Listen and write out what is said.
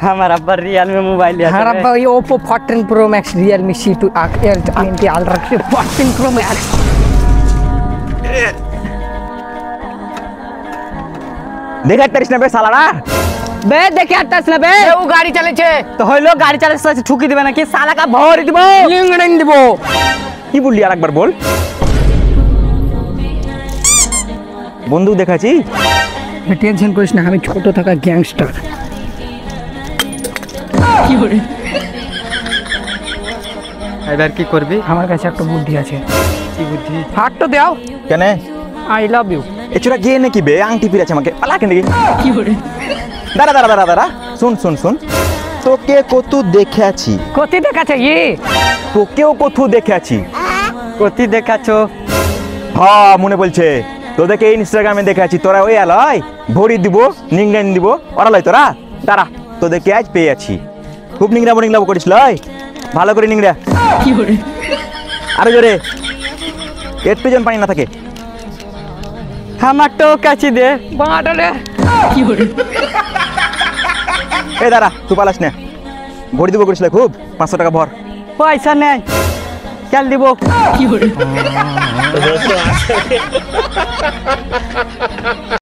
আমার আব্বার Realme mobile আছে। হ্যাঁ আব্বা ওই Oppo 14 Pro Max Realme C2 20 Ultra 14 Pro Max। দেখে তারিস না বে শালারা। বে দেখে আটটাস না বে। ও গাড়ি চালাচ্ছে তো হইলো গাড়ি চালাচ্ছে ঠুকি দিবে নাকি শালাকা ভরি দিব লিংড়েন দিব। কি বললি আরেকবার বল। বন্ধু দেখাচ্ছি। টেনশন করিস না, আমি ছোট থাকা গ্যাংস্টার। এবার কি করবি? আমার কাছে একটা বুদ্ধি আছে। কি বুদ্ধি? হাতটা দাও। কেন আই লাভ ইউ। এছাড়া গিয়ে নাকি বে আংটি ফিরেছে আমাকে পালা কেন দেখি। দাঁড়া দাঁড়া দাঁড়া দাঁড়া শুন শুন শুন, তোকে কত দেখে আছি, কোথায় দেখাচ্ছে তোকেও কত দেখে আছি। কতি দেখাছো? হ্যাঁ মনে বলছে, তোদেরকে ইনস্টাগ্রামে দেখে আছি। তোরা ওই আলয় ভরি দিব নিংড়ান দিব ওরা লয়। তোরা দাঁড়া, তোদেরকে আজ পেয়ে আছি। খুব নিংড়াবো নিংড়াবো করিস লয়, ভালো করে নিংড়া। আরো জোরে, একটু যেন পানি না থাকে। আমার তো কাছি দে বাঁটালে। এই দাঁড়া, তুই পালাস না, ভরি দিব করিস খুব। 500 টাকা ভর। পয়সা নেই, চাল দিব।